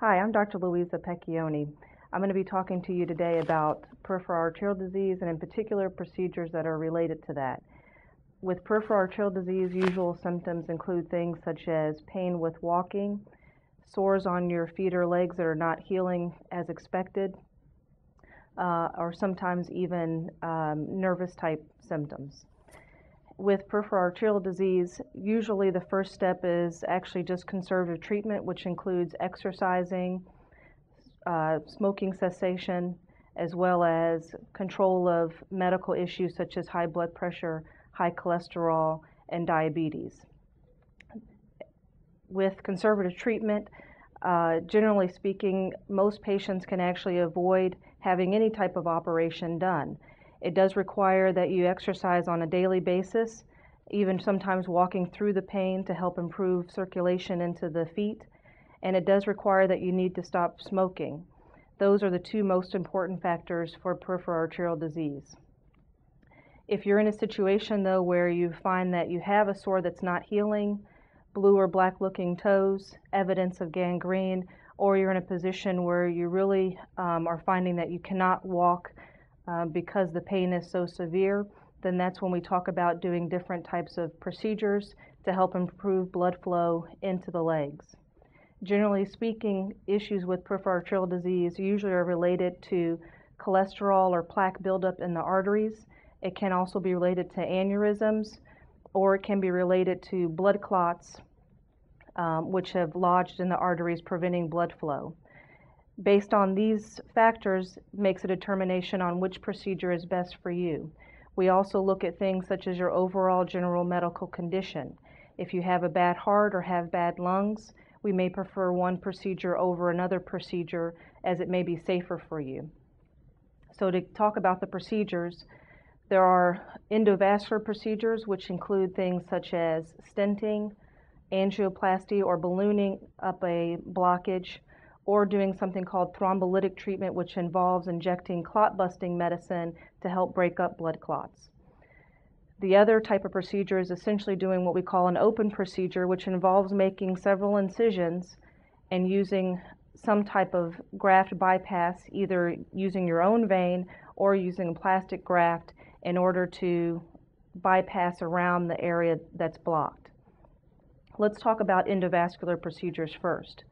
Hi, I'm Dr. Louisa Pecchioni. I'm going to be talking to you today about peripheral arterial disease and in particular procedures that are related to that. With peripheral arterial disease, usual symptoms include things such as pain with walking, sores on your feet or legs that are not healing as expected, or sometimes even nervous type symptoms. With peripheral arterial disease, usually the first step is actually just conservative treatment, which includes exercising, smoking cessation, as well as control of medical issues such as high blood pressure, high cholesterol, and diabetes. With conservative treatment, generally speaking, most patients can actually avoid having any type of operation done. It does require that you exercise on a daily basis, even sometimes walking through the pain to help improve circulation into the feet, and it does require that you need to stop smoking. Those are the two most important factors for peripheral arterial disease. If you're in a situation, though, where you find that you have a sore that's not healing, blue or black looking toes, evidence of gangrene, or you're in a position where you really are finding that you cannot walk because the pain is so severe, then that's when we talk about doing different types of procedures to help improve blood flow into the legs. Generally speaking, issues with peripheral arterial disease usually are related to cholesterol or plaque buildup in the arteries. It can also be related to aneurysms, or it can be related to blood clots, which have lodged in the arteries, preventing blood flow. Based on these factors, makes a determination on which procedure is best for you. We also look at things such as your overall general medical condition. If you have a bad heart or have bad lungs, we may prefer one procedure over another procedure as it may be safer for you. So to talk about the procedures, there are endovascular procedures, which include things such as stenting, angioplasty or ballooning up a blockage, or doing something called thrombolytic treatment, which involves injecting clot-busting medicine to help break up blood clots. The other type of procedure is essentially doing what we call an open procedure, which involves making several incisions and using some type of graft bypass, either using your own vein or using a plastic graft in order to bypass around the area that's blocked. Let's talk about endovascular procedures first.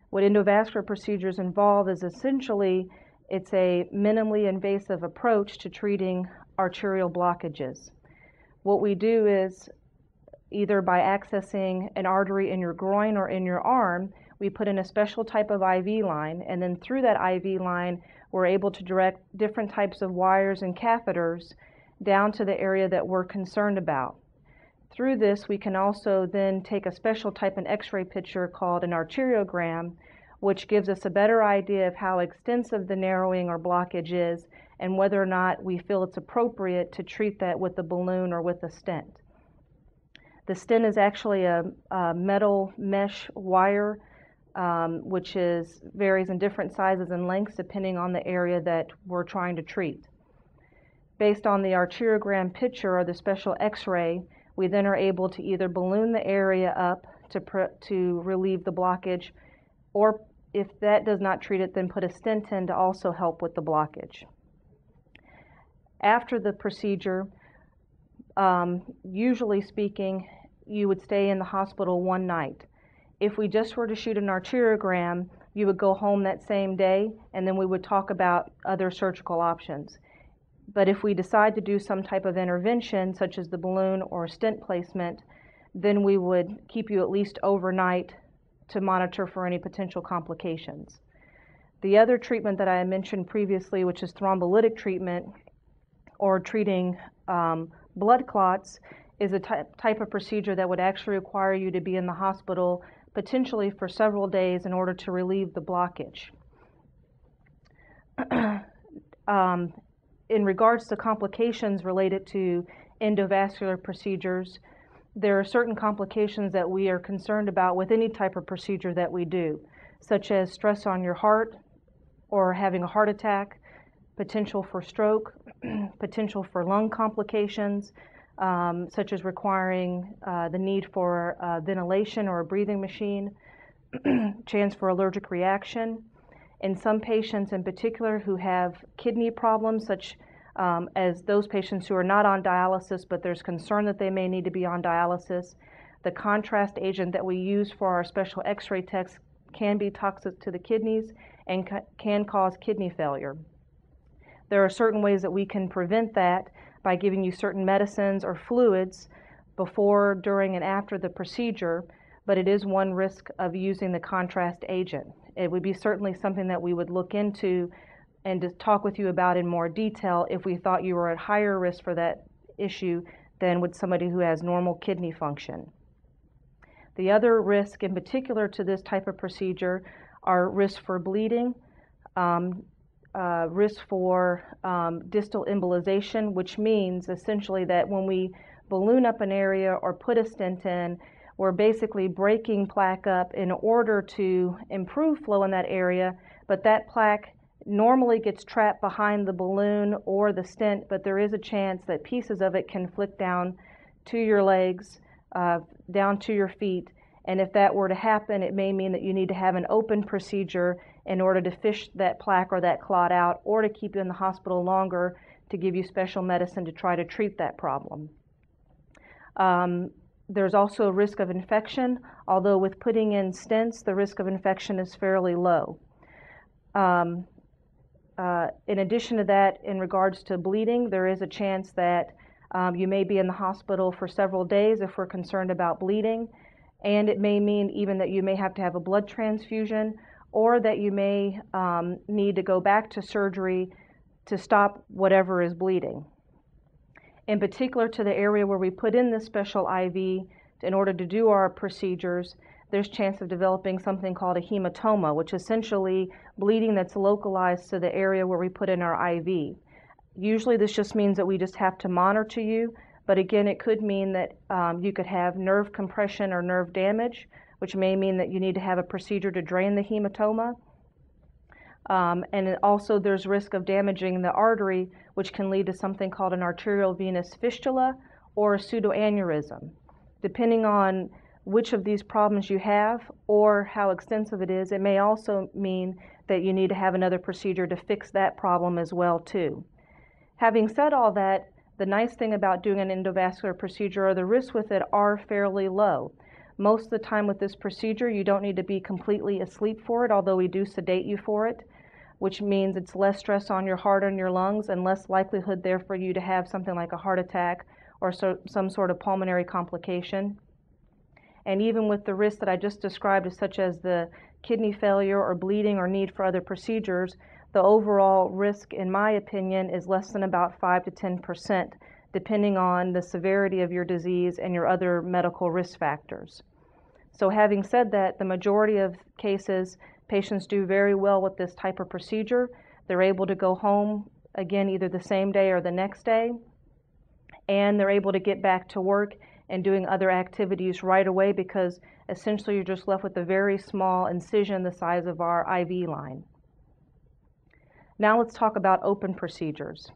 What endovascular procedures involve is essentially it's a minimally invasive approach to treating arterial blockages. What we do is either by accessing an artery in your groin or in your arm, we put in a special type of IV line, and then through that IV line, we're able to direct different types of wires and catheters down to the area that we're concerned about. Through this, we can also then take a special type of X-ray picture called an arteriogram, which gives us a better idea of how extensive the narrowing or blockage is and whether or not we feel it's appropriate to treat that with a balloon or with a stent. The stent is actually a metal mesh wire, which varies in different sizes and lengths depending on the area that we're trying to treat. Based on the arteriogram picture or the special X-ray, we then are able to either balloon the area up to relieve the blockage, or if that does not treat it, then put a stent in to also help with the blockage. After the procedure, usually speaking, you would stay in the hospital one night. If we just were to shoot an arteriogram, you would go home that same day, and then we would talk about other surgical options. But if we decide to do some type of intervention, such as the balloon or stent placement, then we would keep you at least overnight to monitor for any potential complications. The other treatment that I mentioned previously, which is thrombolytic treatment or treating blood clots, is a type of procedure that would actually require you to be in the hospital potentially for several days in order to relieve the blockage. In regards to complications related to endovascular procedures, there are certain complications that we are concerned about with any type of procedure that we do, such as stress on your heart or having a heart attack, potential for stroke, potential for lung complications, such as requiring the need for ventilation or a breathing machine, chance for allergic reaction. In some patients in particular who have kidney problems, such as those patients who are not on dialysis, but there's concern that they may need to be on dialysis, the contrast agent that we use for our special X-ray tests can be toxic to the kidneys and can cause kidney failure. There are certain ways that we can prevent that by giving you certain medicines or fluids before, during, and after the procedure, but it is one risk of using the contrast agent. It would be certainly something that we would look into and to talk with you about in more detail if we thought you were at higher risk for that issue than with somebody who has normal kidney function. The other risk in particular to this type of procedure are risks for bleeding, risk for distal embolization, which means essentially that when we balloon up an area or put a stent in, we're basically breaking plaque up in order to improve flow in that area, but that plaque normally gets trapped behind the balloon or the stent, but there is a chance that pieces of it can flick down to your legs, down to your feet, and if that were to happen, it may mean that you need to have an open procedure in order to fish that plaque or that clot out, or to keep you in the hospital longer to give you special medicine to try to treat that problem. There's also a risk of infection, although with putting in stents, the risk of infection is fairly low. In addition to that, in regards to bleeding, there is a chance that you may be in the hospital for several days if we're concerned about bleeding, and it may mean even that you may have to have a blood transfusion, or that you may need to go back to surgery to stop whatever is bleeding. In particular to the area where we put in this special IV in order to do our procedures, there's chance of developing something called a hematoma, which is essentially bleeding that's localized to the area where we put in our IV. Usually this just means that we just have to monitor you, but again, it could mean that you could have nerve compression or nerve damage, which may mean that you need to have a procedure to drain the hematoma. And also there's risk of damaging the artery, which can lead to something called an arterial venous fistula or a pseudoaneurysm. Depending on which of these problems you have or how extensive it is, it may also mean that you need to have another procedure to fix that problem as well too. Having said all that, the nice thing about doing an endovascular procedure, or the risks with it, are fairly low. Most of the time with this procedure, you don't need to be completely asleep for it, although we do sedate you for it, which means it's less stress on your heart and your lungs and less likelihood there for you to have something like a heart attack or some sort of pulmonary complication. And even with the risks that I just described, such as the kidney failure or bleeding or need for other procedures, the overall risk, in my opinion, is less than about 5 to 10%, depending on the severity of your disease and your other medical risk factors. So having said that, the majority of cases, patients do very well with this type of procedure. They're able to go home, again, either the same day or the next day, and they're able to get back to work and doing other activities right away, because essentially you're just left with a very small incision the size of our IV line. Now let's talk about open procedures.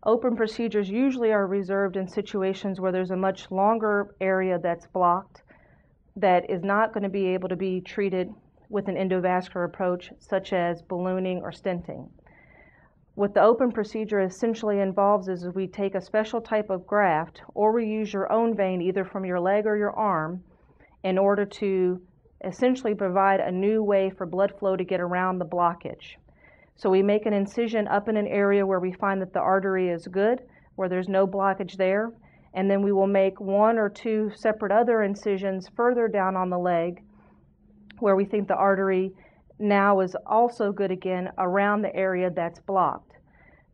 Open procedures usually are reserved in situations where there's a much longer area that's blocked that is not going to be able to be treated with an endovascular approach, such as ballooning or stenting. What the open procedure essentially involves is we take a special type of graft, or we use your own vein either from your leg or your arm, in order to essentially provide a new way for blood flow to get around the blockage. So we make an incision up in an area where we find that the artery is good, where there's no blockage there, and then we will make 1 or 2 separate other incisions further down on the leg where we think the artery now is also good again around the area that's blocked.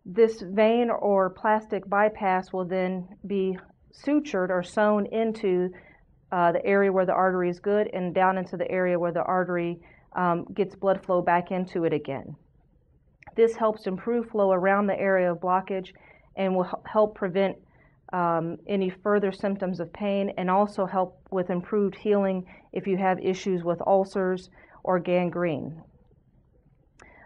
This vein or plastic bypass will then be sutured or sewn into the area where the artery is good and down into the area where the artery gets blood flow back into it again. This helps improve flow around the area of blockage and will help prevent any further symptoms of pain, and also help with improved healing if you have issues with ulcers or gangrene.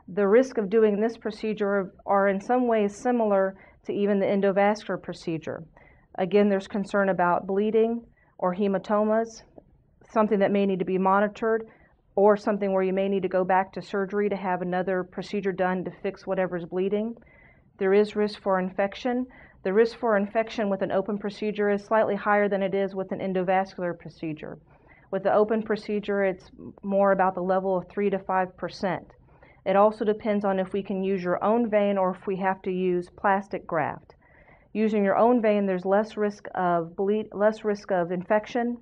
The risk of doing this procedure are in some ways similar to even the endovascular procedure. Again, there's concern about bleeding or hematomas, something that may need to be monitored, or something where you may need to go back to surgery to have another procedure done to fix whatever's bleeding. There is risk for infection. The risk for infection with an open procedure is slightly higher than it is with an endovascular procedure. With the open procedure, it's more about the level of 3 to 5%. It also depends on if we can use your own vein or if we have to use plastic graft. Using your own vein, there's less risk of infection,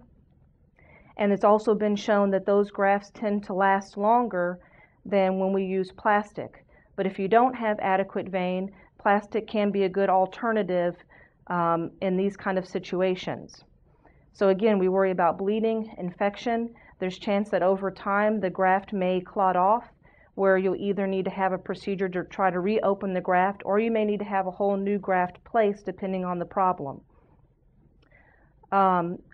and it's also been shown that those grafts tend to last longer than when we use plastic. But if you don't have adequate vein, plastic can be a good alternative in these kind of situations. So again, we worry about bleeding, infection. There's chance that over time the graft may clot off, where you'll either need to have a procedure to try to reopen the graft, or you may need to have a whole new graft placed depending on the problem.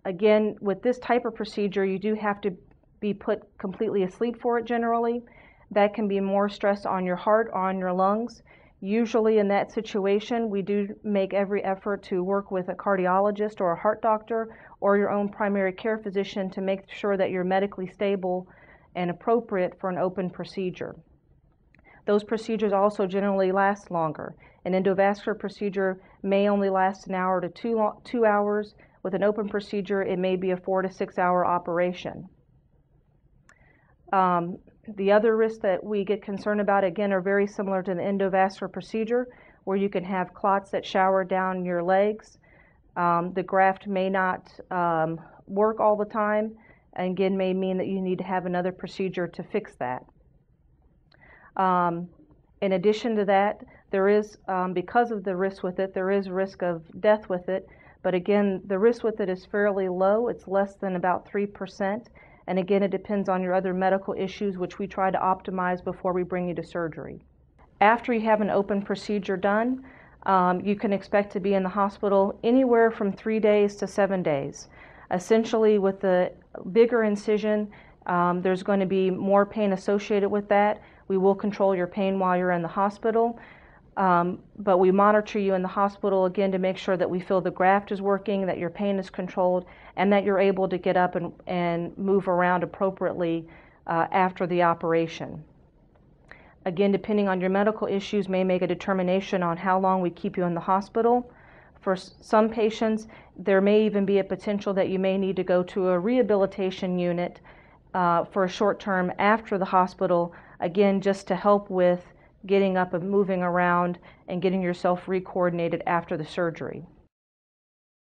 Again, with this type of procedure, you do have to be put completely asleep for it generally. That can be more stress on your heart or on your lungs. Usually in that situation, we do make every effort to work with a cardiologist or a heart doctor or your own primary care physician to make sure that you're medically stable and appropriate for an open procedure. Those procedures also generally last longer. An endovascular procedure may only last an hour to 2 hours. With an open procedure, it may be a 4 to 6 hour operation. The other risks that we get concerned about, again, are very similar to the endovascular procedure, where you can have clots that shower down your legs. The graft may not work all the time, and again, may mean that you need to have another procedure to fix that. In addition to that, there is, because of the risk with it, there is risk of death with it. But again, the risk with it is fairly low. It's less than about 3%. And again, it depends on your other medical issues, which we try to optimize before we bring you to surgery. After you have an open procedure done, you can expect to be in the hospital anywhere from 3 days to 7 days. Essentially, with the bigger incision, there's going to be more pain associated with that. We will control your pain while you're in the hospital. But we monitor you in the hospital again to make sure that we feel the graft is working, that your pain is controlled, and that you're able to get up and move around appropriately after the operation. Again, depending on your medical issues, may make a determination on how long we keep you in the hospital. For some patients, there may even be a potential that you may need to go to a rehabilitation unit for a short term after the hospital, again, just to help with getting up and moving around and getting yourself re-coordinated after the surgery.